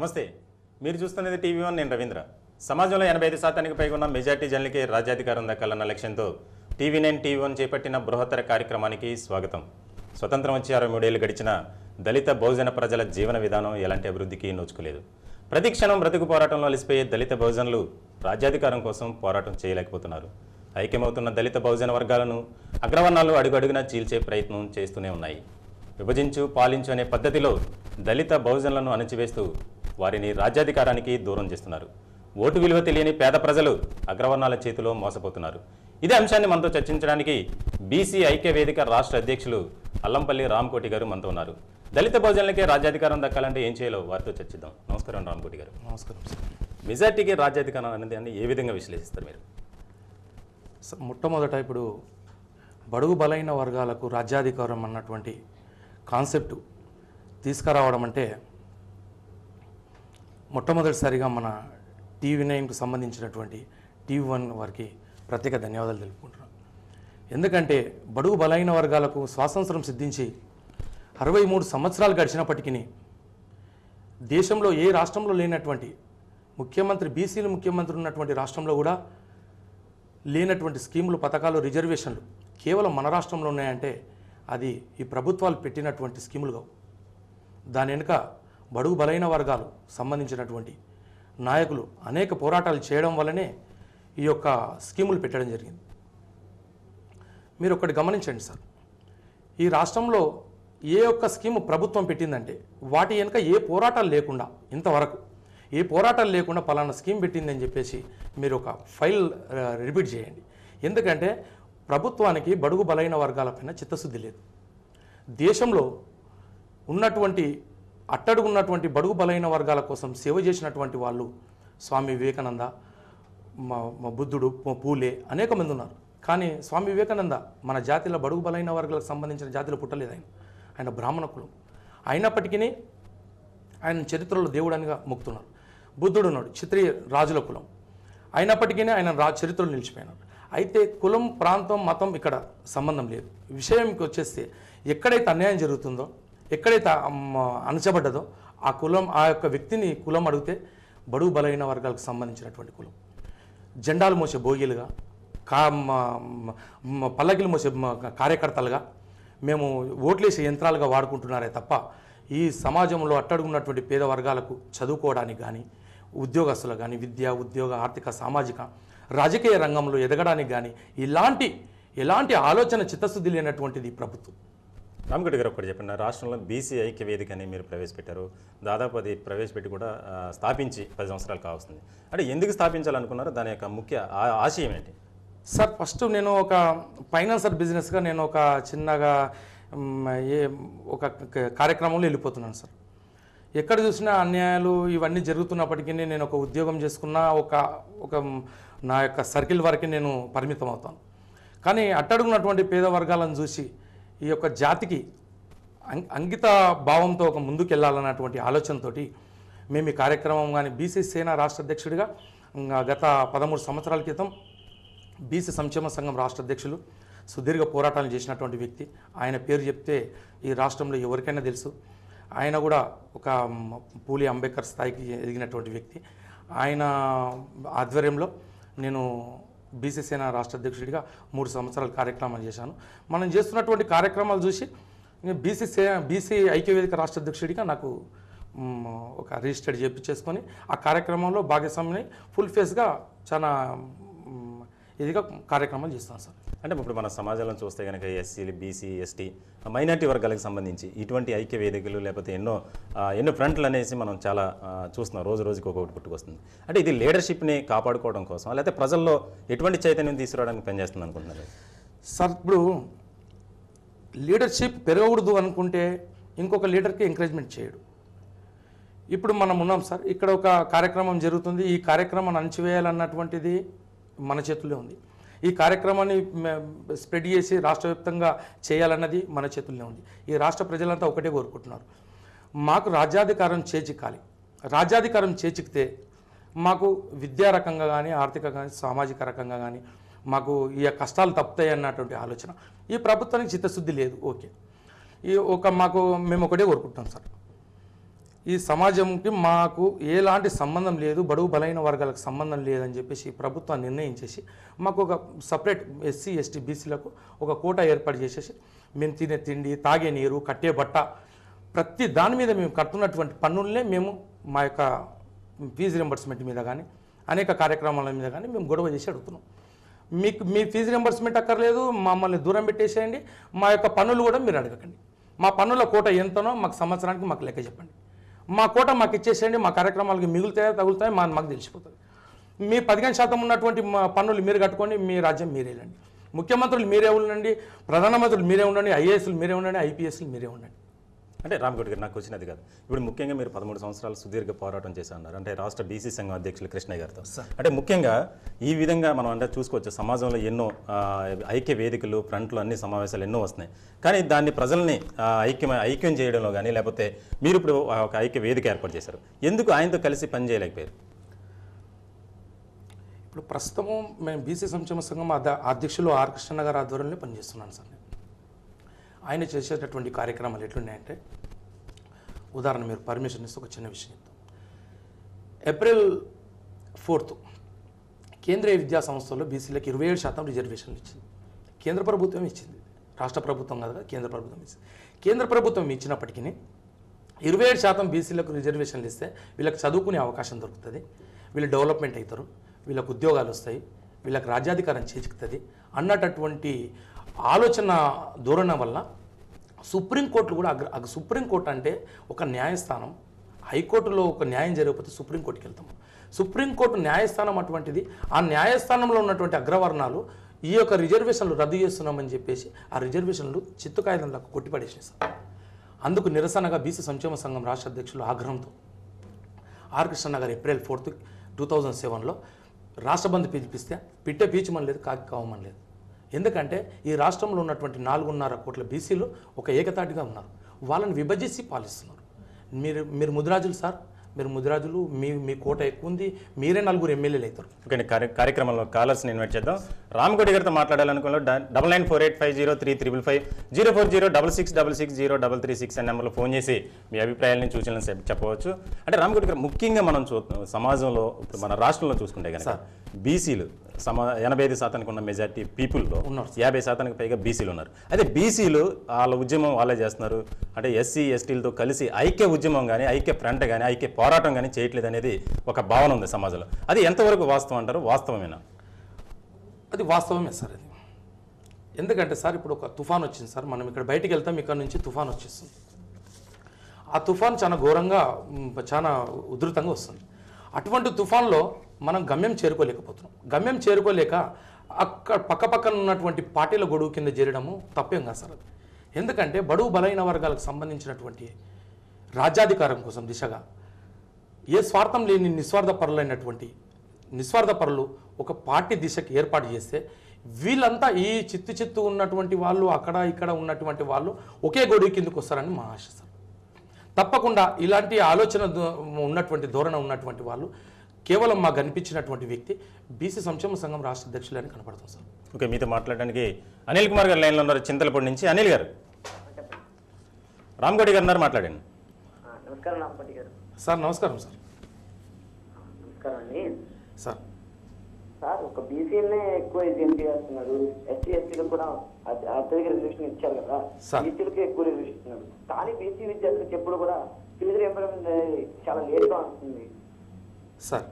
నమస్తే. మీరు చూస్తున్నది టీవీ1. నేను రవీంద్ర. సమాజంలో 85% పైగా ఉన్న మెజార్టీ జనులకి రాజ్యాధికారం దక్కాలన్న లక్ష్యంతో టీవీ9 టీవీ1 చేపట్టిన బృహత్తర కార్యక్రమానికి స్వాగతం. స్వతంత్రం వచ్చి 63 ఏళ్లు గడిచిన దళిత బహుజన ప్రజల జీవన విధానం ఎలాంటి అభివృద్ధికి నోచుకోలేదు. ప్రతి క్షణం బ్రతుకు పోరాటంలో అలసిపోయే దళిత బహుజనులు రాజ్యాధికారం కోసం పోరాటం చేయలేకపోతున్నారు. ఐక్యమవుతున్న దళిత బహుజన వర్గాలను అగ్రవర్ణాలు అడుగడుగునా చీల్చే ప్రయత్నం చేస్తూనే ఉన్నాయి. విభజించు పాలించు అనే పద్ధతిలో దళిత బహుజనులను అణచివేస్తూ వారిని రాజ్యాధికారానికి దూరం చేస్తున్నారు. ఓటు విలువ తెలియని పేద ప్రజలు అగ్రవర్ణాల చేతిలో మోసపోతున్నారు. ఇదే అంశాన్ని మనతో చర్చించడానికి బీసీ ఐక్య వేదిక రాష్ట్ర అధ్యక్షులు అల్లంపల్లి రామకోటి గారు మనతో ఉన్నారు. దళిత బహుజనులకే రాజ్యాధికారం దక్కాలంటే ఏం చేయాలో వారితో చర్చిద్దాం. నమస్కారం రామకోటి గారు. నమస్కారం సార్. మెజార్టీకి రాజ్యాధికారం అనేది ఏ విధంగా విశ్లేషిస్తారు మీరు? మొట్టమొదట ఇప్పుడు బడుగు బలైన వర్గాలకు రాజ్యాధికారం అన్నటువంటి కాన్సెప్ట్ తీసుకురావడం అంటే మొట్టమొదటిసారిగా మన టీవీ9కు సంబంధించినటువంటి టీవీ1 వారికి ప్రత్యేక ధన్యవాదాలు తెలుపుకుంటున్నాను. ఎందుకంటే బడుగు బలైన వర్గాలకు స్వాతంత్రం సిద్ధించి 63 సంవత్సరాలు గడిచినప్పటికీ దేశంలో ఏ రాష్ట్రంలో లేనటువంటి ముఖ్యమంత్రి, బీసీలు ముఖ్యమంత్రి ఉన్నటువంటి రాష్ట్రంలో కూడా లేనటువంటి స్కీములు, పథకాలు, రిజర్వేషన్లు కేవలం మన రాష్ట్రంలో ఉన్నాయంటే అది ఈ ప్రభుత్వాలు పెట్టినటువంటి స్కీములు కావు. దాని వెనుక బడుగు బలైన వర్గాలు సంబంధించినటువంటి నాయకులు అనేక పోరాటాలు చేయడం వల్లనే ఈ యొక్క స్కీములు పెట్టడం జరిగింది. మీరు ఒకటి గమనించండి సార్, ఈ రాష్ట్రంలో ఏ ఒక్క స్కీము ప్రభుత్వం పెట్టిందంటే వాటి వెనుక ఏ పోరాటాలు లేకుండా, ఇంతవరకు ఏ పోరాటాలు లేకుండా పలానా స్కీమ్ పెట్టిందని చెప్పేసి మీరు ఒక ఫైల్ రిపీట్ చేయండి. ఎందుకంటే ప్రభుత్వానికి బడుగు బలైన వర్గాలపైన చిత్తశుద్ధి లేదు. దేశంలో ఉన్నటువంటి అట్టడుగున్నటువంటి బడుగు బలైన వర్గాల కోసం సేవ చేసినటువంటి వాళ్ళు స్వామి వివేకానంద, బుద్ధుడు, పూలే అనేక మంది ఉన్నారు. కానీ స్వామి వివేకానంద మన జాతిలో బడుగు బలైన వర్గాలకు సంబంధించిన జాతిలో పుట్టలేదు. ఆయన బ్రాహ్మణ కులం అయినప్పటికీ ఆయన చరిత్రలో దేవుడనిగా మొక్కుతున్నారు. బుద్ధుడు ఉన్నాడు, క్షత్రియ రాజుల కులం అయినప్పటికీ ఆయన చరిత్రలో నిలిచిపోయినాడు. అయితే కులం, ప్రాంతం, మతం ఇక్కడ సంబంధం లేదు. విషయంకి వచ్చేస్తే ఎక్కడైతే అన్యాయం జరుగుతుందో, ఎక్కడైతే అణచబడ్డదో ఆ కులం, ఆ యొక్క వ్యక్తిని కులం అడిగితే బడుగు బలైన వర్గాలకు సంబంధించినటువంటి కులం. జెండాలు మోసే భోగిలుగా, పల్లకిలు మోసే కార్యకర్తలుగా, మేము ఓట్లేసే యంత్రాలుగా వాడుకుంటున్నారే తప్ప ఈ సమాజంలో అట్టడుగున్నటువంటి పేద వర్గాలకు చదువుకోవడానికి కానీ, ఉద్యోగస్తులకు కానీ, విద్య, ఉద్యోగ, ఆర్థిక, సామాజిక, రాజకీయ రంగంలో ఎదగడానికి కానీ ఎలాంటి ఆలోచన, చిత్తశుద్ధి లేనటువంటిది ప్రభుత్వం. రామకోటి గారు ఒకటి చెప్పండి. రాష్ట్రంలో బీసీ ఐక్య వేదిక అని మీరు ప్రవేశపెట్టారు. దాదాపు అది ప్రవేశపెట్టి కూడా స్థాపించి 10 సంవత్సరాలు కావస్తుంది. అంటే ఎందుకు స్థాపించాలనుకున్నారు? దాని యొక్క ముఖ్య ఆశయం ఏంటి? సార్, ఫస్ట్ నేను ఒక ఫైనాన్సర్ బిజినెస్గా నేను ఒక చిన్నగా ఒక కార్యక్రమంలో వెళ్ళిపోతున్నాను సార్. ఎక్కడ చూసినా అన్యాయాలు ఇవన్నీ జరుగుతున్నప్పటికీ నేను ఒక ఉద్యోగం చేసుకున్న ఒక నా యొక్క సర్కిల్ వరకు నేను పరిమితం అవుతాను. కానీ అట్టడుగున్నటువంటి పేద వర్గాలను చూసి ఈ యొక్క జాతికి అంకిత భావంతో ఒక ముందుకు వెళ్ళాలన్నటువంటి ఆలోచనతో మేము ఈ కార్యక్రమం కానీ బీసీ సేన రాష్ట్ర అధ్యక్షుడిగా గత 13 సంవత్సరాల క్రితం బీసీ సంక్షేమ సంఘం రాష్ట్ర అధ్యక్షులు, సుదీర్ఘ పోరాటాలు చేసినటువంటి వ్యక్తి, ఆయన పేరు చెప్తే ఈ రాష్ట్రంలో ఎవరికైనా తెలుసు. ఆయన కూడా ఒక పూలి అంబేద్కర్ స్థాయికి ఎదిగినటువంటి వ్యక్తి. ఆయన ఆధ్వర్యంలో నేను బీసీ సేన రాష్ట్ర అధ్యక్షుడిగా 3 సంవత్సరాల కార్యక్రమాలు చేశాను. మనం చేస్తున్నటువంటి కార్యక్రమాలు చూసి బీసీ ఐక్యవేదిక రాష్ట్ర అధ్యక్షుడిగా నాకు ఒక రిజిస్టర్డ్ చేసుకొని ఆ కార్యక్రమంలో భాగస్వామిని ఫుల్ ఫేస్గా చాలా ఇదిగా కార్యక్రమాలు చేస్తాను సార్. అంటే ఇప్పుడు మన సమాజంలో చూస్తే కనుక ఎస్సీలు, బీసీ, ఎస్టీ, మైనార్టీ వర్గాలకు సంబంధించి ఇటువంటి ఐక్య వేదికలు లేకపోతే ఎన్నో ఫ్రంట్లు అనేసి మనం చాలా చూస్తున్నాం. రోజుకి ఒక్కొక్కటి పుట్టుకొస్తుంది. అంటే ఇది లీడర్షిప్ని కాపాడుకోవడం కోసం లేకపోతే ప్రజల్లో ఎటువంటి చైతన్యం తీసుకురావడానికి పనిచేస్తుంది అనుకుంటున్నారు సార్? ఇప్పుడు లీడర్షిప్ పెరగకూడదు అనుకుంటే ఇంకొక లీడర్కి ఎంకరేజ్మెంట్ చేయడు. ఇప్పుడు మనం ఉన్నాం సార్, ఇక్కడ ఒక కార్యక్రమం జరుగుతుంది. ఈ కార్యక్రమాన్ని అణచివేయాలన్నటువంటిది మన చేతుల్లో ఉంది. ఈ కార్యక్రమాన్ని స్ప్రెడ్ చేసి రాష్ట్ర వ్యాప్తంగా చేయాలన్నది మన చేతుల్లో ఉంది. ఈ రాష్ట్ర ప్రజలంతా ఒకటే కోరుకుంటున్నారు, మాకు రాజ్యాధికారం చేజిక్కాలి. రాజ్యాధికారం చేజిక్కితే మాకు విద్యా రకంగా కానీ, ఆర్థిక కానీ, సామాజిక రకంగా కానీ మాకు ఈ కష్టాలు తప్పుతాయి అన్నటువంటి ఆలోచన ఈ ప్రభుత్వానికి చిత్తశుద్ధి లేదు. ఓకే, మేము ఒకటే కోరుకుంటున్నాం సార్, ఈ సమాజంకి మాకు ఎలాంటి సంబంధం లేదు, బడుగు బలైన వర్గాలకు సంబంధం లేదని చెప్పేసి ప్రభుత్వం నిర్ణయించేసి మాకు ఒక సపరేట్ ఎస్సీ ఎస్టీ బీసీలకు ఒక కోటా ఏర్పాటు చేసేసి మేము తినే తిండి, తాగే నీరు, కట్టే బట్ట ప్రతి దాని మీద మేము కడుతున్నటువంటి పన్నులనే మేము మా యొక్క ఫీజు రింబర్స్మెంట్ మీద కానీ అనేక కార్యక్రమాల మీద కానీ మేము గొడవ చేసి అడుగుతున్నాం. మీకు మీ ఫీజు రింబర్స్మెంట్ అక్కర్లేదు, మమ్మల్ని దూరం పెట్టేసేయండి, మా యొక్క పన్నులు కూడా మీరు అడగకండి, మా పన్నుల కోట ఎంతనో మాకు సంవత్సరానికి మాకు లెక్క చెప్పండి, మా కోట మాకు ఇచ్చేసేయండి, మా కార్యక్రమాలకి మిగులుతాయో తగులుతాయో మాకు తెలిసిపోతుంది. మీ 15% ఉన్నటువంటి పన్నులు మీరు కట్టుకొని మీ రాజ్యం మీరే వెళ్ళండి, ముఖ్యమంత్రులు మీరే ఉండండి, ప్రధానమంత్రులు మీరే ఉండండి, ఐఏఎస్లు మీరే ఉండండి, ఐపీఎస్లు మీరే ఉండండి. అంటే రామకోటి గారు నాకు వచ్చినది కాదు. ఇప్పుడు ముఖ్యంగా మీరు 13 సంవత్సరాలు సుదీర్ఘ పోరాటం చేశారు, అంటే రాష్ట్ర బీసీ సంఘం అధ్యక్షులు కృష్ణయ్య గారితో. అంటే ముఖ్యంగా ఈ విధంగా మనం అంటే చూసుకోవచ్చు, సమాజంలో ఎన్నో ఐక్య వేదికలు, ఫ్రంట్లు, అన్ని సమావేశాలు ఎన్నో వస్తున్నాయి. కానీ దాన్ని ప్రజల్ని ఐక్యం చేయడంలో కానీ, లేకపోతే మీరు ఇప్పుడు ఒక ఐక్య వేదిక ఏర్పాటు చేశారు, ఎందుకు ఆయనతో కలిసి పని చేయలేకపోయారు? ఇప్పుడు ప్రస్తుతము మేము బీసీ సంక్షేమ సంఘం అధ్యక్షులు ఆర్ కృష్ణ గారి ఆధ్వర్యంలో పనిచేస్తున్నాను సార్. ఆయన చేసేటటువంటి కార్యక్రమాలు ఎట్లున్నాయంటే, ఉదాహరణ మీరు పర్మిషన్ ఇస్తే ఒక చిన్న విషయం చెప్తాం. ఏప్రిల్ 4 కేంద్రీయ విద్యా సంస్థల్లో బీసీలకు 27% రిజర్వేషన్లు ఇచ్చింది. కేంద్ర ప్రభుత్వం ఇచ్చింది, రాష్ట్ర ప్రభుత్వం కదా, కేంద్ర ప్రభుత్వం ఇచ్చింది. కేంద్ర ప్రభుత్వం ఇచ్చినప్పటికీ 27% బీసీలకు రిజర్వేషన్లు ఇస్తే వీళ్ళకి చదువుకునే అవకాశం దొరుకుతుంది, వీళ్ళు డెవలప్మెంట్ అవుతారు, వీళ్ళకు ఉద్యోగాలు వస్తాయి, వీళ్ళకి రాజ్యాధికారం చేజిక్కుతుంది అన్నటువంటి ఆలోచన ధోరణ వల్ల సుప్రీంకోర్టులు కూడా సుప్రీంకోర్టు అంటే ఒక న్యాయస్థానం, హైకోర్టులో ఒక న్యాయం జరగకపోతే సుప్రీంకోర్టుకి వెళ్తాము. సుప్రీంకోర్టు న్యాయస్థానం అటువంటిది, ఆ న్యాయస్థానంలో ఉన్నటువంటి అగ్రవర్ణాలు ఈ యొక్క రిజర్వేషన్లు రద్దు చేస్తున్నామని చెప్పేసి ఆ రిజర్వేషన్లు చిత్తు కాగితంలకు కొట్టిపడేసేస్తారు. అందుకు నిరసనగా బీసీ సంక్షేమ సంఘం రాష్ట్ర అధ్యక్షులు ఆగ్రహంతో ఆర్ కృష్ణ గారు ఏప్రిల్ 4, 2007లో రాష్ట్ర బంద్ పిలిపిస్తే పిట్టే పీచమని లేదు, కాకి కావమని లేదు. ఎందుకంటే ఈ రాష్ట్రంలో ఉన్నటువంటి 4.5 కోట్ల బీసీలు ఒక ఏకతాటిగా ఉన్నారు, వాళ్ళని విభజించి పాలిస్తున్నారు. మీరు ముదిరాజులు సార్, మీరు ముదిరాజులు, మీ కోట ఎక్కువ ఉంది, మీరే 4 ఎమ్మెల్యేలు అవుతారు. ఓకే, కార్యక్రమంలో కాలర్స్ని ఇన్వైట్ చేద్దాం. రామకోటి గారితో మాట్లాడాలనుకున్న 9948503355 04066660336 అనే నెంబర్లో ఫోన్ చేసి మీ అభిప్రాయాలను సూచనలను చెప్పవచ్చు. అంటే రామకోటి గారు, ముఖ్యంగా మనం సమాజంలో ఇప్పుడు మన రాష్ట్రంలో చూసుకుంటే కనుక బీసీలు 85% ఉన్న మెజార్టీ పీపుల్లో 50% పైగా బీసీలు ఉన్నారు. అయితే బీసీలు వాళ్ళ ఉద్యమం వాళ్ళే చేస్తున్నారు, అంటే ఎస్సీ ఎస్టీలతో కలిసి ఐక్య ఉద్యమం కానీ, ఐక్య ఫ్రంట్ కానీ, ఐక్య పోరాటం కానీ చేయట్లేదు అనేది ఒక భావన ఉంది సమాజంలో. అది ఎంతవరకు వాస్తవం అంటారు? వాస్తవమేనా? అది వాస్తవమే సార్. అది ఎందుకంటే సార్, ఇప్పుడు ఒక తుఫాన్ వచ్చింది సార్, మనం ఇక్కడ బయటికి వెళ్తాం, ఇక్కడ నుంచి తుఫాన్ వచ్చేస్తుంది. ఆ తుఫాన్ చాలా ఘోరంగా, చాలా ఉధృతంగా వస్తుంది. అటువంటి తుఫాన్లో మనం గమ్యం చేరుకోలేకపోతున్నాం. గమ్యం చేరుకోలేక అక్కడ పక్కపక్కన ఉన్నటువంటి పార్టీల గొడుగు కింద చేరడము తప్పేం కాదు సార్. అది ఎందుకంటే బడుగు బలైన వర్గాలకు సంబంధించినటువంటి రాజ్యాధికారం కోసం దిశగా ఏ స్వార్థం లేని నిస్వార్థ పరులు ఒక పార్టీ దిశకి ఏర్పాటు చేస్తే, వీళ్ళంతా ఈ చిత్తు ఉన్నటువంటి వాళ్ళు, అక్కడ ఇక్కడ ఉన్నటువంటి వాళ్ళు ఒకే గొడుగు కిందకు వస్తారని మా ఆశ సార్. తప్పకుండా ఇలాంటి ఆలోచన ఉన్నటువంటి ధోరణ ఉన్నటువంటి వాళ్ళు కేవలం మాకు కనిపించినటువంటి వ్యక్తి బీసీ సంక్షేమ సంఘం రాష్ట్ర అధ్యక్షులు అని కనపడుతుంది సార్. ఓకే, మీతో మాట్లాడడానికి అనిల్ కుమార్ గారు లైన్లో ఉన్నారు, చింతలపూడి నుంచి. అనిల్ గారు, రామకోటి గారు ఉన్నారు, మాట్లాడండి. నమస్కారం రామకోటి గారు. సార్ నమస్కారం సార్. నమస్కారం అండి సార్. సార్, ఒక బీసీలనే ఎక్కువ ఎగ్జామ్ చేస్తున్నారు, ఎస్సీ ఎస్టీలకు కూడా అత్యధిక రిజర్వేషన్ ఇచ్చారు కదా, బీసీలకు ఎక్కువ రిజర్వేషన్ ఇస్తున్నారు. కానీ బీసీ విద్యార్థులకు ఎప్పుడు కూడా ఫీజు రియంబర్స్మెంట్ చాలా లేట్గా వస్తుంది సార్.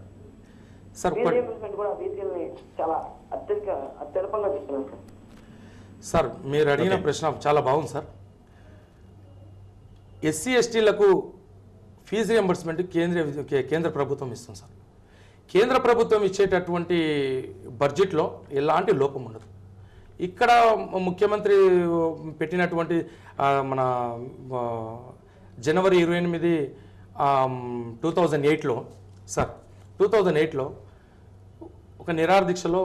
సార్ ఫీజు రియంబర్స్మెంట్ కూడా బీసీలని చాలా అత్యల్పంగా చేస్తున్నారు సార్. సార్, మీరు అడిగిన ప్రశ్న చాలా బాగుంది సార్. ఎస్సీ ఎస్టీలకు ఫీజు రియంబర్స్మెంట్ కేంద్ర ప్రభుత్వం ఇస్తుంది సార్. కేంద్ర ప్రభుత్వం ఇచ్చేటటువంటి బడ్జెట్లో ఎలాంటి లోపం ఉండదు. ఇక్కడ ముఖ్యమంత్రి పెట్టినటువంటి మన జనవరి 28, 2008లో సార్, 2008లో ఒక నిరాహార దీక్షలో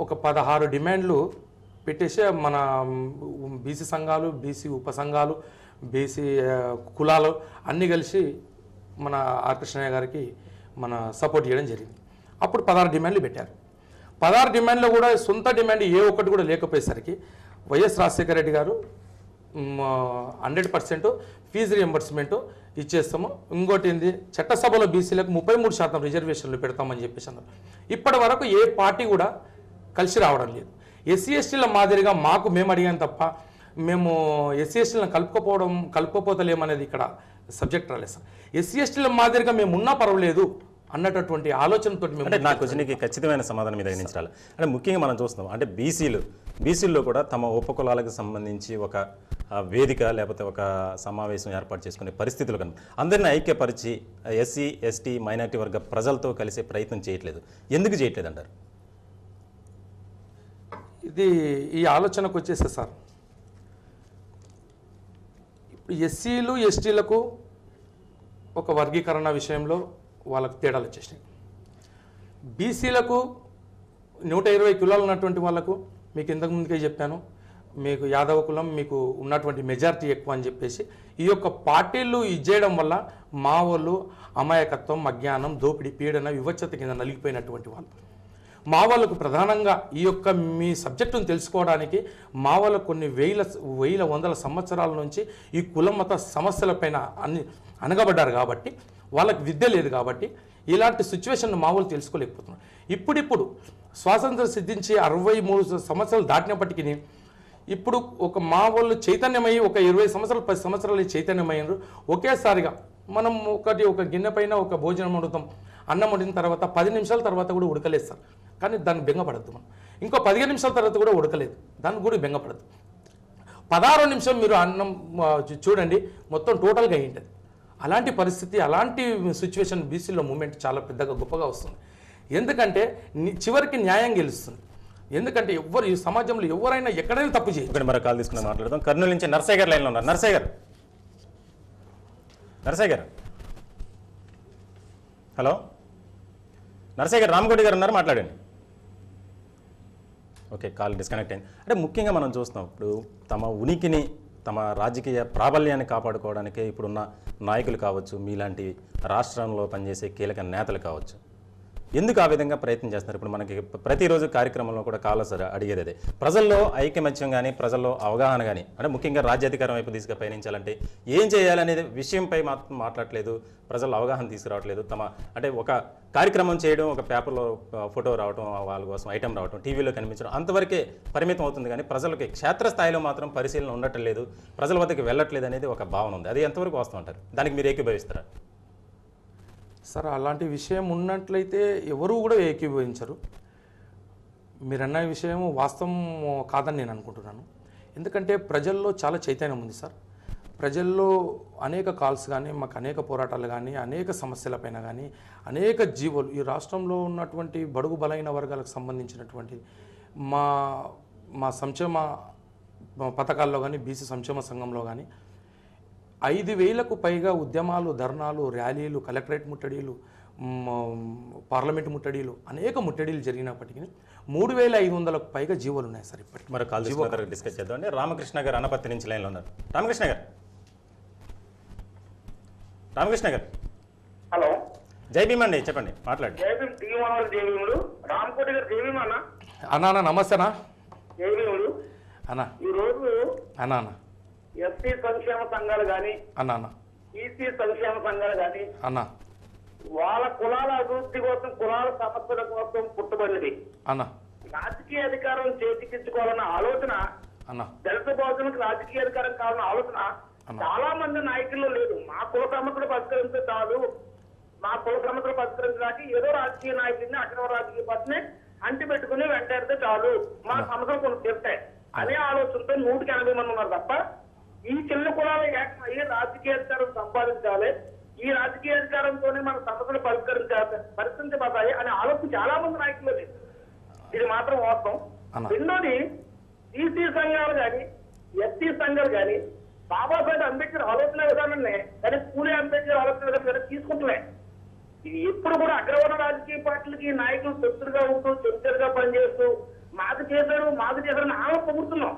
ఒక 16 డిమాండ్లు పెట్టేసి మన బీసీ సంఘాలు, బీసీ ఉపసంఘాలు, బీసీ కులాలు అన్నీ కలిసి మన ఆర్ కృష్ణయ్య గారికి మన సపోర్ట్ చేయడం జరిగింది. అప్పుడు 16 డిమాండ్లు పెట్టారు. 16 డిమాండ్లో కూడా సొంత డిమాండ్ ఏ ఒక్కటి కూడా లేకపోయేసరికి వైఎస్ రాజశేఖర రెడ్డి గారు 100% ఫీజు రియంబర్స్మెంట్ ఇచ్చేస్తాము. ఇంకోటి ఏంది, చట్టసభలో బీసీలకు 33% రిజర్వేషన్లు పెడతామని చెప్పేసి అన్నారు. ఇప్పటి వరకు ఏ పార్టీ కూడా కలిసి రావడం లేదు. ఎస్సీ ఎస్టీల మాదిరిగా మేము అడిగాం తప్ప మేము ఎస్సీ ఎస్టీలను కలుపుకోపోతలేమనేది ఇక్కడ సబ్జెక్ట్ రాలేదు సార్. ఎస్సీ ఎస్టీల మాదిరిగా మేము ఉన్నా పర్వాలేదు అన్నటువంటి ఆలోచనతో అంటే నాకు దీనికి ఖచ్చితమైన సమాధానం మీద అందించాలి. అంటే ముఖ్యంగా మనం చూస్తున్నాం, అంటే బీసీల్లో కూడా తమ ఉపకులాలకు సంబంధించి ఒక వేదిక లేకపోతే ఒక సమావేశం ఏర్పాటు చేసుకునే పరిస్థితులు కనుక అందరినీ ఐక్యపరిచి ఎస్సీ ఎస్టీ మైనారిటీ వర్గ ప్రజలతో కలిసే ప్రయత్నం చేయట్లేదు. ఎందుకు చేయట్లేదు అంటారు? ఈ ఆలోచనకు వచ్చేస్తే సార్, ఎస్సీలు ఎస్టీలకు ఒక వర్గీకరణ విషయంలో వాళ్ళకు తేడాలు వచ్చేసినాయి. బీసీలకు 120 కులాలు ఉన్నటువంటి వాళ్ళకు మీకు ఇంతకుముందుకే చెప్పాను, మీకు యాదవ కులం మీకు ఉన్నటువంటి మెజారిటీ ఎక్కువ అని చెప్పేసి ఈ యొక్క పార్టీలు ఇచ్చేయడం వల్ల మా వాళ్ళు అమాయకత్వం, అజ్ఞానం, దోపిడీ, పీడన, వివక్షత కింద నలిగిపోయినటువంటి వాళ్ళు. మా వాళ్ళకు ప్రధానంగా ఈ యొక్క మీ సబ్జెక్టును తెలుసుకోవడానికి మా వాళ్ళకు కొన్ని వందల సంవత్సరాల నుంచి ఈ కుల మత సమస్యలపైన అనగబడ్డారు కాబట్టి వాళ్ళకి విద్య లేదు కాబట్టి ఇలాంటి సిచ్యువేషన్ మా వాళ్ళు తెలుసుకోలేకపోతున్నారు. ఇప్పుడిప్పుడు స్వాతంత్రం సిద్ధించి 63 సంవత్సరాలు దాటినప్పటికీ ఇప్పుడు ఒక మా వాళ్ళు చైతన్యమయ్యి ఒక 20 సంవత్సరాలు 10 సంవత్సరాలు చైతన్యమయ్యారు. ఒకేసారిగా మనం ఒక గిన్నె పైన ఒక భోజనం వండుతాం, అన్నం వండిన తర్వాత 10 నిమిషాల తర్వాత కూడా ఉడకలేదు సార్, కానీ దాన్ని బెంగపడద్దు. మనం ఇంకో 15 నిమిషాల తర్వాత కూడా ఉడకలేదు, దాన్ని కూడా బెంగపడద్దు. 16 నిమిషం మీరు అన్నం చూడండి, మొత్తం టోటల్గా అయ్యింటుంది. అలాంటి పరిస్థితి, అలాంటి సిచ్యువేషన్ బీసీలో మూమెంట్ చాలా పెద్దగా గొప్పగా వస్తుంది. ఎందుకంటే చివరికి న్యాయం గెలుస్తుంది. ఎందుకంటే ఈ సమాజంలో ఎవరైనా ఎక్కడైనా తప్పు చేయొచ్చు. మరి కాల్ తీసుకుని మాట్లాడదాం. కర్నూలు నుంచి నర్సయ్య గారు లైన్లో ఉన్నారు. నర్సయ్య గారు హలో. నర్సయ్య గారు, రామకోటి గారు ఉన్నారు, మాట్లాడండి. ఓకే, కాల్ డిస్కనెక్ట్ అయింది. అంటే ముఖ్యంగా మనం చూస్తున్నాం, ఇప్పుడు తమ ఉనికిని, తమ రాజకీయ ప్రాబల్యాన్ని కాపాడుకోవడానికే ఇప్పుడున్న నాయకులు కావచ్చు, మీలాంటి రాష్ట్రంలో పనిచేసే కీలక నేతలు కావచ్చు, ఎందుకు ఆ విధంగా ప్రయత్నం చేస్తున్నారు? ఇప్పుడు మనకి ప్రతిరోజు కార్యక్రమంలో కూడా కాలర్ అడిగేది అదే, ప్రజల్లో ఐకమత్యం కానీ ప్రజల్లో అవగాహన కానీ, అంటే ముఖ్యంగా రాజ్యాధికారం వైపు దిశగా పయనించాలంటే ఏం చేయాలనేది విషయంపై మాట్లాడలేదు, ప్రజల్లో అవగాహన తీసుకురావట్లేదు. అంటే ఒక కార్యక్రమం చేయడం, ఒక పేపర్లో ఫోటో రావడం, వాళ్ళ కోసం ఐటెం రావడం, టీవీలో కనిపించడం, అంతవరకే పరిమితం అవుతుంది. కానీ ప్రజలకి క్షేత్రస్థాయిలో మాత్రం పరిశీలన ఉండటం లేదు, ప్రజల వద్దకు వెళ్ళట్లేదు అనేది ఒక భావన ఉంది. అది ఎంతవరకు వస్తూ ఉంటారు? దానికి మీరు ఏకీభవిస్తారా? సార్, అలాంటి విషయం ఉన్నట్లయితే ఎవరు కూడా ఏకీభవించరు. మీరన్న విషయం వాస్తవం కాదని నేను అనుకుంటున్నాను. ఎందుకంటే ప్రజల్లో చాలా చైతన్యం ఉంది సార్. ప్రజల్లో అనేక కాల్స్ కానీ, మాకు అనేక పోరాటాలు కానీ, అనేక సమస్యలపైన కానీ, అనేక జీవోలు ఈ రాష్ట్రంలో ఉన్నటువంటి బడుగు బలైన వర్గాలకు సంబంధించినటువంటి మా సంక్షేమ పథకాల్లో కానీ, బీసీ సంక్షేమ సంఘంలో కానీ 5,000కు పైగా ఉద్యమాలు, ధర్నాలు, ర్యాలీలు, కలెక్టరేట్ ముట్టడీలు, పార్లమెంటు ముట్టడీలు, అనేక ముట్టడీలు జరిగినప్పటికీ 3,500కు పైగా జీవోలు ఉన్నాయి సార్ ఇప్పటికి. మరి కాల్ డిస్కస్ చేద్దాం అండి. రామకృష్ణ గారు అనపర్తి నుంచి లైన్లో ఉన్నారు. రామకృష్ణ గారు హలో. జై భీమ్ అండి, చెప్పండి, మాట్లాడండి. జై భీమ్, జయభీముడు. రామకోటి గారు జయభీమ్ అన్న. అన్నా నమస్తేనా. జయభీముడు అన్నా. ఈరోజు అన్నా ఎస్సీ సంక్షేమ సంఘాలు కానీ, అన్నా ఈసీ సంక్షేమ సంఘాలు కానీ అన్నా వాళ్ళ కులాల అభివృద్ధి కోసం, కులాల సమస్యల కోసం పుట్టబడినది. అన్నా రాజకీయ అధికారం చేతికించుకోవాలన్న ఆలోచన, అన్నా దళిత బహుజనులకు రాజకీయ అధికారం కావాలన్న ఆలోచన చాలా మంది నాయకుల్లో లేదు. మా కుల సమస్యలు పరిష్కరిస్తే చాలు, మా కుల సమస్యలు పరిష్కరించడానికి ఏదో రాజకీయ నాయకుడిని, అక్కడ రాజకీయ పార్టీని అంటి పెట్టుకుని వెంటాడితే చాలు, మా సమస్యలు కొన్ని తీరుతాయి అనే ఆలోచనతో 180 మంది ఉన్నారు తప్ప, ఈ చిన్న కులాలు ఏకమయ్యి రాజకీయ అధికారం సంపాదించాలి, ఈ రాజకీయ అధికారంతోనే మన సమస్యలు పరిష్కరించబడతాయి అనే ఆలోచన చాలా మంది నాయకులు లేదు. ఇది మాత్రం వాస్తవం. రెండోది, ఈసీ సంఘాలు కానీ, ఎస్సీ సంఘాలు కానీ బాబాసాహెబ్ అంబేద్కర్ ఆలోచన విధానాన్ని కానీ, పూలే అంబేద్కర్ ఆలోచన విధానం తీసుకుంటున్నాయి. ఇది ఎప్పుడు కూడా అగ్రవర్ణ రాజకీయ పార్టీలకి నాయకులు తొత్తులుగా ఉంటూ, చెంచలుగా పనిచేస్తూ మాకు చేశారని ఆమె పొగుడుతున్నాం.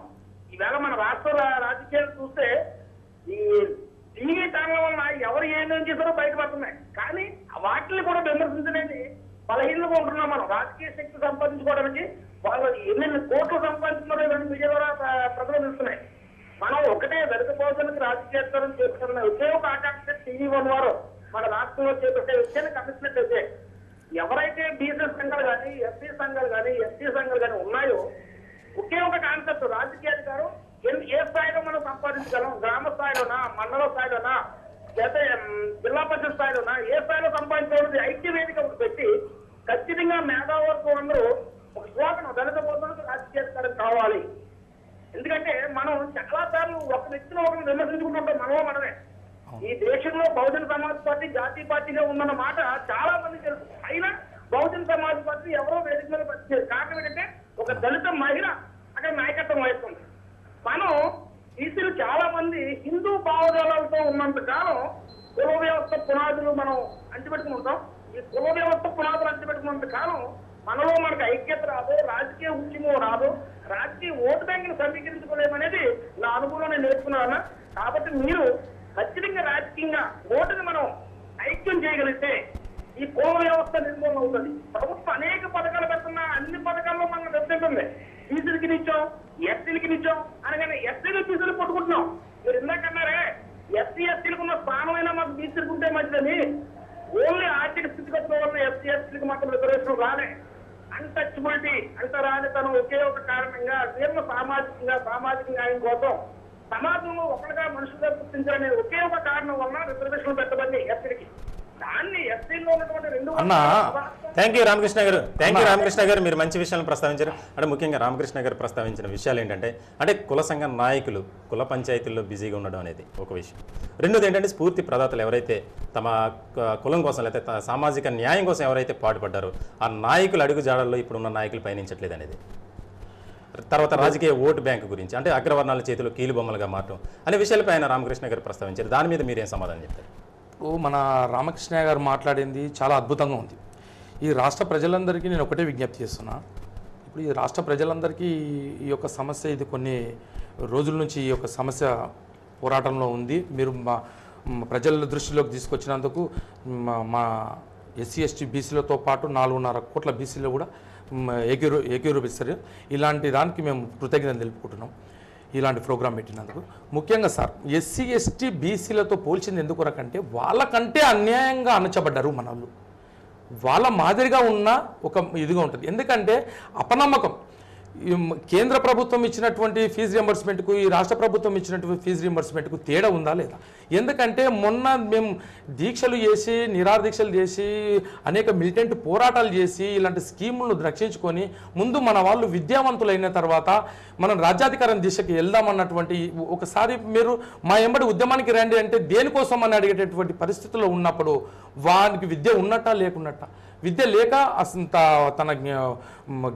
ఈవేళ మన రాష్ట్ర రాజకీయాలు చూస్తే ఈ టీవీ ఛానల్ వలన ఎవరు ఏమేం చేశారో బయటపడుతున్నాయి. కానీ వాటిని కూడా విమర్శించలేని బలహీనంగా ఉంటున్నాం. మనం రాజకీయ శక్తి సంపాదించుకోవడానికి వాళ్ళు ఎన్ని కోట్లు సంపాదించుకున్నారో మీడియా ద్వారా ప్రజలు తెలుస్తున్నాయి. మనం ఒకటే దళిత బహుజనులకు రాజకీయ అధికారం చేస్తున్న ఒకే ఒక ఆకాంక్ష TV1 వారు మన రాష్ట్రంలో చేపట్టే విషయాన్ని గమనించినట్లయితే ఎవరైతే బీసీ సంఘాలు కానీ ఎస్సీ సంఘాలు కానీ ఎస్టీ సంఘాలు కానీ ఉన్నాయో ఒకే ఒక కాన్సెప్ట్ రాజకీయ అధికారం ఏ స్థాయిలో మనం సంపాదించగలం, గ్రామ స్థాయిలోనా, మండల స్థాయిలోనా, లేకపోతే జిల్లా పరిషత్ స్థాయిలోనా, ఏ స్థాయిలో సంపాదించాలనేది ఐక్య వేదిక పెట్టి ఖచ్చితంగా మేధావర్గం అందరూ ఒక స్లోగన్ దళిత బోధనకు రాజకీయ అధికారం కావాలి. ఎందుకంటే మనం చాలా సార్లు ఒక వ్యక్తిలో ఒకరిని విమర్శించుకుంటుంటాం మనమే. ఈ దేశంలో బహుజన సమాజ్ పార్టీ జాతీయ పార్టీగా ఉందన్న మాట చాలా మంది తెలుసు. అయినా బహుజన సమాజ్ పార్టీ ఎవరో వేదిక మీద పనిచేయరు. కారణం ఏంటంటే ఒక దళిత మహిళ అక్కడ నాయకత్వం వహిస్తుంది. మనం ఈసీలు చాలా మంది హిందూ భావజాలతో ఉన్నంత కాలం కుల వ్యవస్థ పునాదులు మనం అంటిపెట్టుకుని ఉంటాం. ఈ కుల వ్యవస్థ పునాదులు అంటిపెట్టుకున్నంత కాలం మనలో మనకు ఐక్యత రాదు, రాజకీయ ఉద్యమం రాదు, రాజకీయ ఓటు బ్యాంకును సమీకరించుకోలేమనేది నా అనుభవం నేను నేర్చుకున్నాను. కాబట్టి మీరు ఖచ్చితంగా రాజకీయంగా ఓటుని మనం ఐక్యం చేయగలిగితే ఈ కుల వ్యవస్థ నిర్మూలన అవుతుంది. ప్రభుత్వం అనేక పథకాలు పెడుతున్నా అన్ని పథకాల్లో మనం దెబ్బతింటుంది. బీసీలకి నిచ్చాం, ఎస్సీలకి నిచ్చాం అనగానే ఎస్సీలు బీసీలు పట్టుకుంటున్నాం. మీరు ఇందాకన్నారే ఎస్సీలకు ఉన్న స్థానమైనా మాకు బీసీలకు ఉంటే మంచిదని. ఓన్లీ ఆర్థిక స్థితిగతుల వల్ల ఎస్సీలకు మాత్రం రిజర్వేషన్ రాలే. అన్టచబిలిటీ అంటరానితనం ఒకే ఒక కారణంగా తీవ్ర సామాజిక న్యాయం కోసం సమాజంలో ఒకటిగా మనుషులుగా గుర్తించాలనే ఒకే ఒక కారణం వల్ల రిజర్వేషన్ పెట్టబడి ఎస్సీలకి. దాన్ని ఎస్సీలో ఉన్నటువంటి రెండు థ్యాంక్ యూ రామకృష్ణ గారు మీరు మంచి విషయాలను ప్రస్తావించారు. అంటే ముఖ్యంగా రామకృష్ణ గారు ప్రస్తావించిన విషయాలు ఏంటంటే అంటే కుల సంఘ నాయకులు కుల పంచాయతీల్లో బిజీగా ఉండడం అనేది ఒక విషయం. రెండోది ఏంటంటే స్ఫూర్తి ప్రదాతలు ఎవరైతే తమ కులం కోసం లేకపోతే సామాజిక న్యాయం కోసం ఎవరైతే పాటుపడ్డారో ఆ నాయకులు అడుగు జాడల్లో ఇప్పుడున్న నాయకులు పయనించట్లేదు అనేది. తర్వాత రాజకీయ ఓటు బ్యాంకు గురించి అంటే అగ్రవర్ణాల చేతిలో కీలుబొమ్మలుగా మారటం అనే విషయాలపై ఆయన రామకృష్ణ గారు ప్రస్తావించారు. దాని మీద మీరేం సమాధానం చెప్తారు? మన రామకృష్ణ గారు మాట్లాడింది చాలా అద్భుతంగా ఉంది. ఈ రాష్ట్ర ప్రజలందరికీ నేను ఒకటే విజ్ఞప్తి చేస్తున్నా. ఇప్పుడు ఈ రాష్ట్ర ప్రజలందరికీ ఈ యొక్క సమస్య ఇది కొన్ని రోజుల నుంచి ఈ యొక్క సమస్య పోరాటంలో ఉంది. మీరు మా ప్రజల దృష్టిలోకి తీసుకొచ్చినందుకు మా ఎస్సీ ఎస్టీ బీసీలతో పాటు 4.5 కోట్ల బీసీలు కూడా ఏకీరూపిస్తారు. ఇలాంటి దానికి మేము కృతజ్ఞతలు తెలుపుకుంటున్నాం ఇలాంటి ప్రోగ్రాం పెట్టినందుకు. ముఖ్యంగా సార్ ఎస్సీ ఎస్టీ బీసీలతో పోల్చింది ఎందుకొరకంటే వాళ్ళకంటే అన్యాయంగా అణచబడ్డారు మన వాళ్ళు. వాళ్ళ మాదిరిగా ఉన్న ఒక ఇదిగా ఉంటుంది. ఎందుకంటే అపనమ్మకం కేంద్ర ప్రభుత్వం ఇచ్చినటువంటి ఫీజు రియంబర్స్మెంట్కు ఈ రాష్ట్ర ప్రభుత్వం ఇచ్చినటువంటి ఫీజు రియంబర్స్మెంట్కు తేడా ఉందా లేదా? ఎందుకంటే మొన్న మేము దీక్షలు చేసి నిరాహార దీక్షలు చేసి అనేక మిలిటెంట్ పోరాటాలు చేసి ఇలాంటి స్కీములను రక్షించుకొని ముందు మన వాళ్ళు విద్యావంతులైన తర్వాత మనం రాజ్యాధికారం దిశకి వెళ్దామన్నటువంటి ఒకసారి మీరు మా ఎంబడి ఉద్యమానికి రండి అంటే దేనికోసం అని అడిగేటటువంటి పరిస్థితుల్లో ఉన్నప్పుడు వానికి విద్య ఉన్నట్టా లేకున్నట్టా? విద్య లేక తన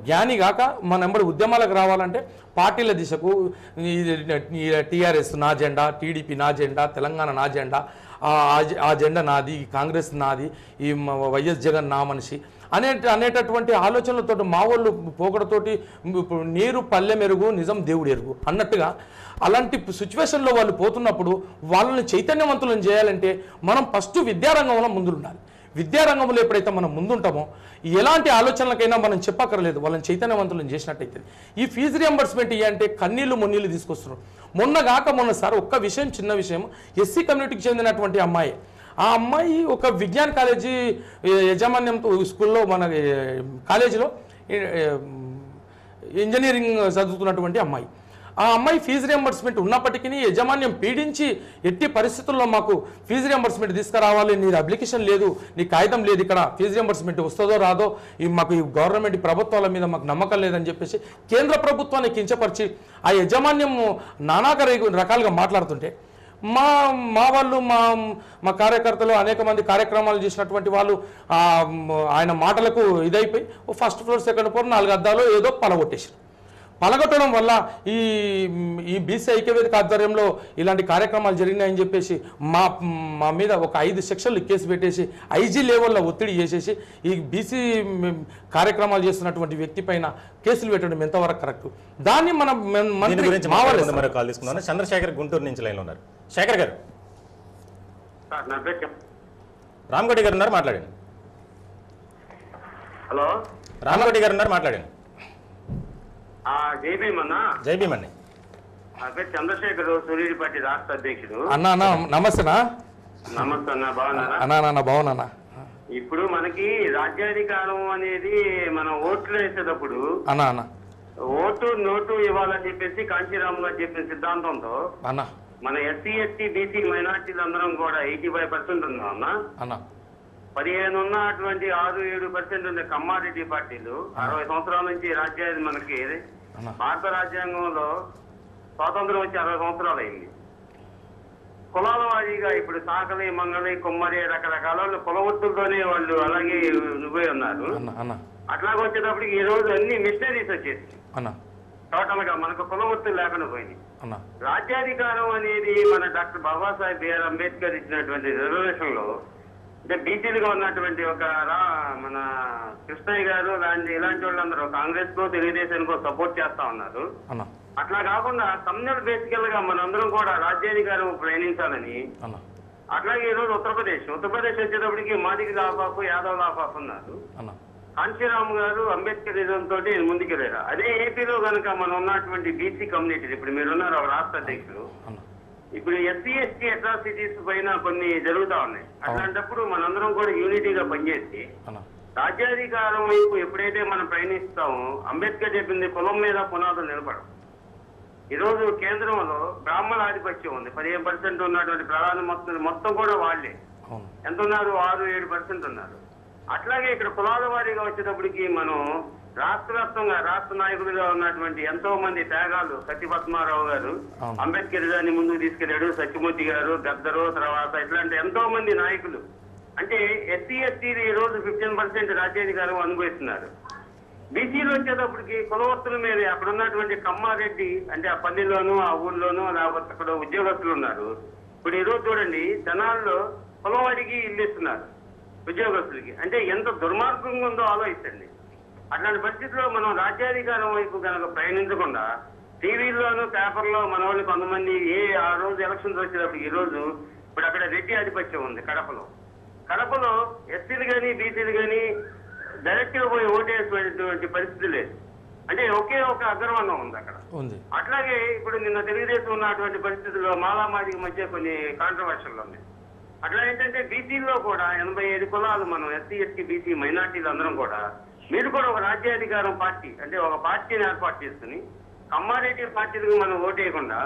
జ్ఞాని కాక మన ఎంబడి ఉద్యమాలకు రావాలంటే పార్టీల దిశకు టీఆర్ఎస్ నా జెండా, టీడీపీ నా జెండా, తెలంగాణ నా జెండా, ఆ జెండా నాది, కాంగ్రెస్ నాది, ఈ వైఎస్ జగన్ నా మనిషి అనేటటువంటి ఆలోచనలతో మా వాళ్ళు పోకడతోటి నీరు పల్లె మెరుగు నిజం దేవుడు ఎరుగు అన్నట్టుగా అలాంటి సిచ్యువేషన్లో వాళ్ళు పోతున్నప్పుడు వాళ్ళని చైతన్యవంతులను చేయాలంటే మనం ఫస్ట్ విద్యారంగంలో ముందుండాలి. విద్యారంగంలో ఎప్పుడైతే మనం ముందుంటామో ఎలాంటి ఆలోచనలకైనా మనం చెప్పక్కర్లేదు, వాళ్ళని చైతన్యవంతులను చేసినట్టయితే. ఈ ఫీజు రియంబర్స్మెంట్ అంటే కన్నీళ్లు మున్నీళ్ళు తీసుకొస్తున్నారు. మొన్న సార్ ఒక్క విషయం, చిన్న విషయం, ఎస్సీ కమ్యూనిటీకి చెందినటువంటి అమ్మాయి, ఆ అమ్మాయి ఒక విజ్ఞాన కాలేజీ యాజమాన్యంతో స్కూల్లో మన కాలేజీలో ఇంజనీరింగ్ చదువుతున్నటువంటి అమ్మాయి. ఆ అమ్మాయి ఫీజు రియంబర్స్మెంట్ ఉన్నప్పటికీ యాజమాన్యం పీడించి ఎట్టి పరిస్థితుల్లో మాకు ఫీజు రియంబర్స్మెంట్ తీసుకురావాలి, నీ అప్లికేషన్ లేదు, నీ కాగితం లేదు, ఇక్కడ ఫీజు రియంబర్స్మెంట్ వస్తుందో రాదో మాకు ఈ గవర్నమెంట్ ప్రభుత్వాల మీద మాకు నమ్మకం లేదని చెప్పేసి కేంద్ర ప్రభుత్వాన్ని కించపరిచి ఆ యాజమాన్యం నానా రకాలుగా మాట్లాడుతుంటే మా వాళ్ళు మా కార్యకర్తలు అనేక మంది కార్యక్రమాలు చేసినటువంటి వాళ్ళు ఆయన మాటలకు ఇదైపోయి ఫస్ట్ ఫ్లోర్ సెకండ్ ఫ్లోర్ 4 అద్దాలు ఏదో పలగొట్టడం వల్ల ఈ బీసీ ఐక్యవేదిక ఆధ్వర్యంలో ఇలాంటి కార్యక్రమాలు జరిగినాయని చెప్పేసి మా మీద ఒక 5 సెక్షన్లు కేసు పెట్టేసి ఐజీ లెవెల్లో ఒత్తిడి చేసేసి ఈ బీసీ కార్యక్రమాలు చేస్తున్నటువంటి వ్యక్తి పైన కేసులు పెట్టడం ఎంతవరకు కరెక్ట్? దాన్ని మనం చంద్రశేఖర్ గుంటూరు నుంచి లైన్లో ఉన్నారు. శేఖర్ గారు, రామకోటి గారు ఉన్నారు, మాట్లాడండి. హలో, రామకోటి గారు ఉన్నారు, మాట్లాడండి. జై భీమ్ అన్న. జై భీమ్ అండి. నా పేరు చంద్రశేఖర్, సూర్యుడి పార్టీ రాష్ట్ర అధ్యక్షుడు. అన్నా నమస్తేనా. నమస్తే అన్న, బాగున్నారా? అన్నా బాగున్నా. ఇప్పుడు మనకి రాజ్యాధికారం అనేది మనం ఓట్లు వేసేటప్పుడు అన్నా ఓటు నోటు ఇవ్వాలని చెప్పేసి కాంచీరామ్ గారు చెప్పిన సిద్ధాంతంతో అన్నా మన ఎస్సీ ఎస్టీ బీసీ మైనార్టీలు అందరం కూడా 85% ఉన్నాం అన్న. అన్నా 15 ఉన్నటువంటి 6-7% ఉన్న కమ్మారెడ్డి పార్టీలు 60 సంవత్సరాల నుంచి రాజ్యాధి మనకి భారత రాజ్యాంగంలో స్వాతంత్రం వచ్చి 60 సంవత్సరాలు అయింది. కులాల వారీగా ఇప్పుడు సాకలి, మంగళి, కుమ్మరి రకరకాల వాళ్ళు కులవృత్తులతోనే వాళ్ళు అలాగే నువ్వే ఉన్నారు. అట్లాగే వచ్చేటప్పటికి ఈ రోజు అన్ని మిషనరీస్ వచ్చేసి టోటల్ గా మనకు కులవృత్తులు లేకుండా పోయింది. రాజ్యాధికారం అనేది మన డాక్టర్ బాబాసాహెబ్ బిఆర్ అంబేద్కర్ ఇచ్చినటువంటి రిజర్వేషన్ లో అంటే బీసీలుగా ఉన్నటువంటి ఒక మన కృష్ణయ్య గారు ఇలాంటి వాళ్ళందరూ కాంగ్రెస్ కో తెలుగుదేశానికో సపోర్ట్ చేస్తా ఉన్నారు. అట్లా కాకుండా కమ్యూనల్ బేసికల్ గా మనందరం కూడా రాజ్యాధికారం ప్రయాణించాలని. అట్లాగే ఈ రోజు ఉత్తరప్రదేశ్ వచ్చేటప్పటికి మాదిగ లాఫాఫ్, యాదవ్ లాఫాఫ్ ఉన్నారు. కాంచీరామ్ గారు అంబేద్కరిజం తోటి ముందుకెళ్ళారు. అదే ఏపీలో కనుక మనం ఉన్నటువంటి బీసీ కమ్యూనిటీ ఇప్పుడు మీరున్నారు రాష్ట్ర అధ్యక్షులు, ఇప్పుడు ఎస్సీ ఎస్టీ అట్రాసిటీస్ పైన కొన్ని జరుగుతా ఉన్నాయి. అట్లాంటప్పుడు మనందరం కూడా యూనిటీగా పనిచేసి రాజ్యాధికారం వైపు ఎప్పుడైతే మనం ప్రయాణిస్తామో అంబేద్కర్ చెప్పింది కులం మీద పునాదులు నిలబడం. ఈ రోజు కేంద్రంలో బ్రాహ్మణ ఆధిపత్యం ఉంది. 15% ఉన్నటువంటి ప్రధాన మొత్తం కూడా వాళ్లే ఎంత ఉన్నారు, 6-7% ఉన్నారు. అట్లాగే ఇక్కడ కులాల వారీగా వచ్చేటప్పటికి మనం రాష్ట్ర వ్యాప్తంగా రాష్ట్ర నాయకుడిగా ఉన్నటువంటి ఎంతో మంది త్యాగాలు, సత్య పద్మారావు గారు అంబేద్కరిజాన్ని ముందుకు తీసుకెళ్లాడు, సత్యమూర్తి గారు, గద్దరు, తర్వాత ఇట్లాంటి ఎంతో మంది నాయకులు. అంటే ఎస్సీ ఎస్టీలు ఈ రోజు 15% రాజ్యాధికారం అనుభవిస్తున్నారు. బీసీలు వచ్చేటప్పటికి కులవృత్తుల మీద అక్కడ ఉన్నటువంటి కమ్మారెడ్డి అంటే ఆ పల్లెల్లోనూ ఆ ఊళ్ళోనూ లేకపోతే అక్కడ ఉద్యోగస్తులు ఉన్నారు. ఇప్పుడు ఈ రోజు చూడండి జనాల్లో కులం అడిగి ఇల్లు ఇస్తున్నారు ఉద్యోగస్తులకి. అంటే ఎంత దుర్మార్గంగా ఉందో ఆలోచించండి. అట్లాంటి పరిస్థితుల్లో మనం రాజ్యాధికారం వైపు కనుక ప్రయాణించకుండా టీవీల్లోనూ పేపర్లో మన వాళ్ళు కొంతమంది ఆ రోజు ఎలక్షన్స్ వచ్చేటప్పుడు ఈ రోజు ఇప్పుడు అక్కడ రెడ్డి ఆధిపత్యం ఉంది కడపలో ఎస్సీలు కానీ బీసీలు కానీ డైరెక్ట్ గా పోయి ఓటేసేటువంటి పరిస్థితి లేదు. అంటే ఒకే ఒక అగ్రవర్ణం ఉంది అక్కడ. అట్లాగే ఇప్పుడు నిన్న తెలుగుదేశం ఉన్నటువంటి పరిస్థితుల్లో మాలామాదికి మధ్య కొన్ని కాంట్రవర్షన్లు ఉన్నాయి. అట్లా ఏంటంటే బీసీల్లో కూడా 85 కులాలు మనం ఎస్సీ ఎస్టీ బీసీ మైనార్టీలు అందరం కూడా మీరు కూడా ఒక రాజ్యాధికారం పార్టీ అంటే ఒక పార్టీని ఏర్పాటు చేసుకుని కమ్మారెడ్డి పార్టీలకు మనం ఓటేయకుండా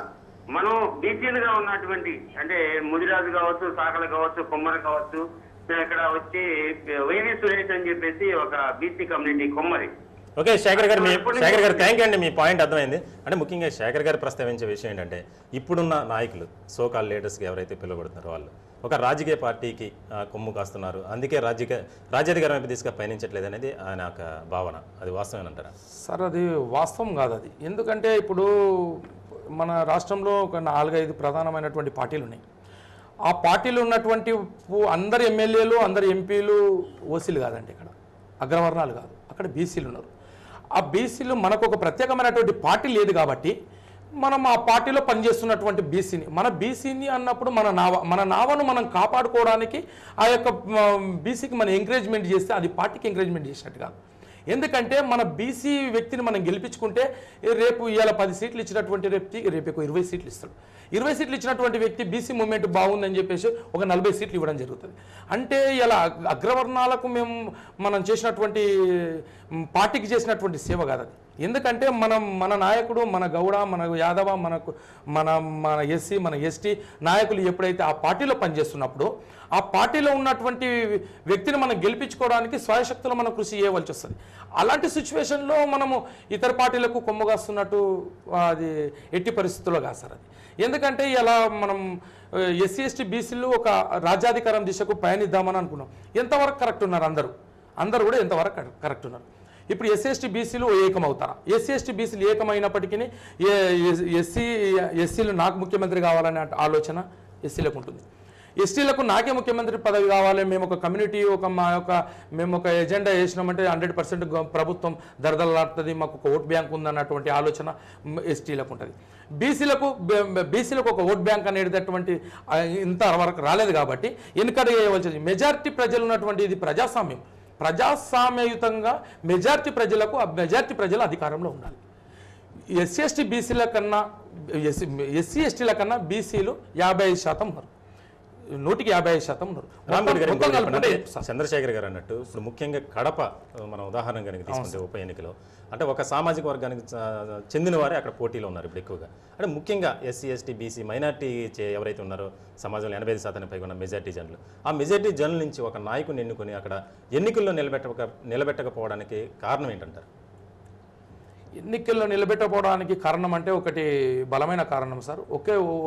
మనం బీసీలుగా ఉన్నటువంటి అంటే ముదిరాజు కావచ్చు, సాకలు కావచ్చు, కుమ్మరి కావచ్చు, ఇక్కడ వచ్చి వైవి సురేష్ అని చెప్పేసి ఒక బీసీ కమ్యూనిటీ కుమ్మరి. ఓకే శేఖర్ గారు థ్యాంక్ యూ అండి. మీ పాయింట్ అర్థమైంది. అంటే ముఖ్యంగా శేఖర్ గారు ప్రస్తావించే విషయం ఏంటంటే ఇప్పుడున్న నాయకులు సోకాల్ లీడర్స్కి ఎవరైతే పిలువబడుతున్నారో వాళ్ళు ఒక రాజకీయ పార్టీకి కొమ్ము కాస్తున్నారు, అందుకే రాజ్యాధికారం వైపు తీసుకు పయనించట్లేదు అనేది ఆయన ఒక భావన. అది వాస్తవేనంటారా? సార్ అది వాస్తవం కాదు అది. ఎందుకంటే ఇప్పుడు మన రాష్ట్రంలో ఒక 4-5 ప్రధానమైనటువంటి పార్టీలు ఉన్నాయి. ఆ పార్టీలు ఉన్నటువంటి అందరు ఎమ్మెల్యేలు అందరు ఎంపీలు ఓసీలు కాదండి, ఇక్కడ అగ్రవర్ణాలు కాదు, అక్కడ బీసీలు ఉన్నారు. ఆ బీసీలు మనకు ఒక ప్రత్యేకమైనటువంటి పార్టీ లేదు కాబట్టి మనం ఆ పార్టీలో పనిచేస్తున్నటువంటి బీసీని అన్నప్పుడు మన నావను మనం కాపాడుకోవడానికి ఆ యొక్క బీసీకి మనం ఎంకరేజ్మెంట్ చేస్తే అది పార్టీకి ఎంకరేజ్మెంట్ చేసినట్టు కాదు. ఎందుకంటే మన బీసీ వ్యక్తిని మనం గెలిపించుకుంటే రేపు ఇవాళ 10 సీట్లు ఇచ్చినటువంటి రేపు 20 సీట్లు ఇస్తాడు. 20 సీట్లు ఇచ్చినటువంటి వ్యక్తి బీసీ మూవ్మెంట్ బాగుందని చెప్పేసి ఒక 40 సీట్లు ఇవ్వడం జరుగుతుంది. అంటే ఇలా అగ్రవర్ణాలకు మనం చేసినటువంటి పార్టీకి చేసినటువంటి సేవ కాదు అది. ఎందుకంటే మన నాయకుడు, మన గౌడ, మన యాదవ, మన ఎస్సీ, మన ఎస్టీ నాయకులు ఎప్పుడైతే ఆ పార్టీలో పనిచేస్తున్నప్పుడు ఆ పార్టీలో ఉన్నటువంటి వ్యక్తిని మనం గెలిపించుకోవడానికి స్వయశక్తులు మనం కృషి చేయవలసి వస్తుంది. అలాంటి సిచ్యువేషన్లో మనము ఇతర పార్టీలకు కొమ్ముగాస్తున్నట్టు అది ఎట్టి పరిస్థితుల్లో కాదు సార్ అది. ఎందుకంటే ఇలా మనం ఎస్సీ ఎస్టీ బీసీలు ఒక రాజ్యాధికారం దిశకు పయనిద్దామని అనుకున్నాం. ఎంతవరకు కరెక్ట్ ఉన్నారు? అందరూ కూడా ఎంతవరకు కరెక్ట్ ఉన్నారు? ఇప్పుడు ఎస్సీ ఎస్టీ బీసీలు ఏకమవుతారా? ఎస్సీ ఎస్టీ బీసీలు ఏకమైనప్పటికీ ఎస్సీలు నాకు ముఖ్యమంత్రి కావాలనే ఆలోచన ఎస్సీలకు ఉంటుంది. ఎస్టీలకు నాకే ముఖ్యమంత్రి పదవి కావాలి, మేము ఒక కమ్యూనిటీ మేము ఒక ఎజెండా వేసినామంటే 100% ప్రభుత్వం దరదలాడుతుంది, మాకు ఒక ఓట్ బ్యాంక్ ఉందన్నటువంటి ఆలోచన ఎస్టీలకు ఉంటుంది. బీసీలకు ఒక ఓట్ బ్యాంక్ అనేటటువంటి ఇంతవరకు రాలేదు కాబట్టి వెనుకడ వేయవలసింది. మెజారిటీ ప్రజలు ఉన్నటువంటి ఇది ప్రజాస్వామ్యయుతంగా మెజారిటీ ప్రజలు అధికారంలో ఉండాలి. ఎస్సీ ఎస్టీల కన్నా బీసీలు 55% ఉన్నారు. 155% ఉన్నారు. రాంపూడి గారు మొత్తం కలుపుకుంటే చంద్రశేఖర్ గారు అన్నట్టు ఇప్పుడు ముఖ్యంగా కడప మనం ఉదాహరణ కనుక తీసుకుంటే ఉప ఎన్నికలో అంటే ఒక సామాజిక వర్గానికి చెందిన వారే అక్కడ పోటీలో ఉన్నారు ఇప్పుడు ఎక్కువగా. అంటే ముఖ్యంగా ఎస్సీ ఎస్టీ బీసీ మైనార్టీ ఎవరైతే ఉన్నారో సమాజంలో 85% పైగా ఉన్న మెజార్టీ జనులు, ఆ మెజార్టీ జనుల నుంచి ఒక నాయకుని ఎన్నుకొని అక్కడ ఎన్నికల్లో నిలబెట్టకపోవడానికి కారణం ఏంటంటారు? ఎన్నికల్లో నిలబెట్టకపోవడానికి కారణం అంటే ఒకటి బలమైన కారణం సార్.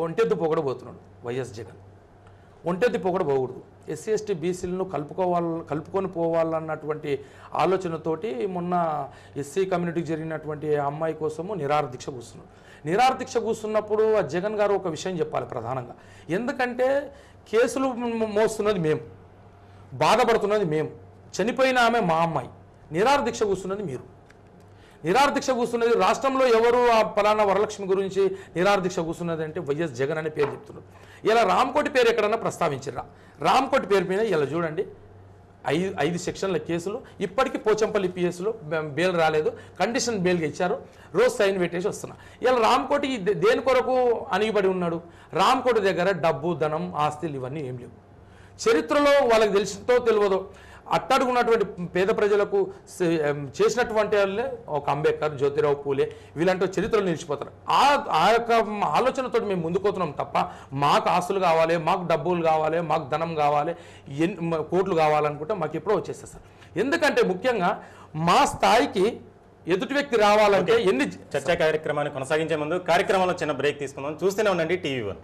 ఒంటెద్దు పొగడబోతున్నాడు వైఎస్ జగన్. ఒంటెద్దు పొగడబోకూడదు. ఎస్సీ ఎస్టీ బీసీలను కలుపుకొని పోవాలన్నటువంటి ఆలోచనతోటి మొన్న ఎస్సీ కమ్యూనిటీకి జరిగినటువంటి అమ్మాయి కోసము నిరాహారదీక్ష కూర్చున్నాడు. నిరాహారదీక్ష కూర్చున్నప్పుడు ఆ జగన్ గారు ఒక విషయం చెప్పాలి ప్రధానంగా. ఎందుకంటే కేసులు మోస్తున్నది మేము, బాధపడుతున్నది మేము, చనిపోయిన ఆమె మా అమ్మాయి, నిరాహారదీక్ష కూర్చున్నది మీరు. నిరాహారదీక్ష కూర్చున్నది రాష్ట్రంలో ఎవరు ఆ పలానా వరలక్ష్మి గురించి నిరాహారదీక్ష కూర్చున్నది అంటే వైఎస్ జగన్ అనే పేరు చెప్తున్నారు. ఇలా రామ్కోటి పేరు ఎక్కడన్నా ప్రస్తావించరా? రామ్కోటి పేరు మీద ఇలా చూడండి 5 సెక్షన్ల కేసులు, ఇప్పటికీ పోచంపల్లి పిఎస్లో బెయిల్ రాలేదు, కండిషన్ బెయిల్గా ఇచ్చారు, రోజు సైన్ పెట్టేసి వస్తున్నా. ఇలా రామ్కోటి దేని కొరకు అణిగిపడి ఉన్నాడు? రామ్కోటి దగ్గర డబ్బు ధనం ఆస్తులు ఇవన్నీ ఏం లేవు. చరిత్రలో వాళ్ళకి తెలిసిందో తెలియదో అట్టడుగున్నటువంటి పేద ప్రజలకు చేసినటువంటి వాళ్ళే ఒక అంబేద్కర్, జ్యోతిరావు పూలే వీళ్ళంటే చరిత్రలో నిలిచిపోతారు. ఆ యొక్క ఆలోచనతో మేము ముందుకోతున్నాం తప్ప మాకు ఆస్తులు కావాలి, మాకు డబ్బులు కావాలి, మాకు ధనం కావాలి, కోట్లు కావాలనుకుంటే మాకు ఎప్పుడో వచ్చేస్తారు సార్. ఎందుకంటే ముఖ్యంగా మా స్థాయికి ఎదుటి వ్యక్తి రావాలంటే చర్చా కార్యక్రమాన్ని కొనసాగించే ముందు కార్యక్రమంలో చిన్న బ్రేక్ తీసుకుందాం. చూస్తూనే ఉండండి TV1.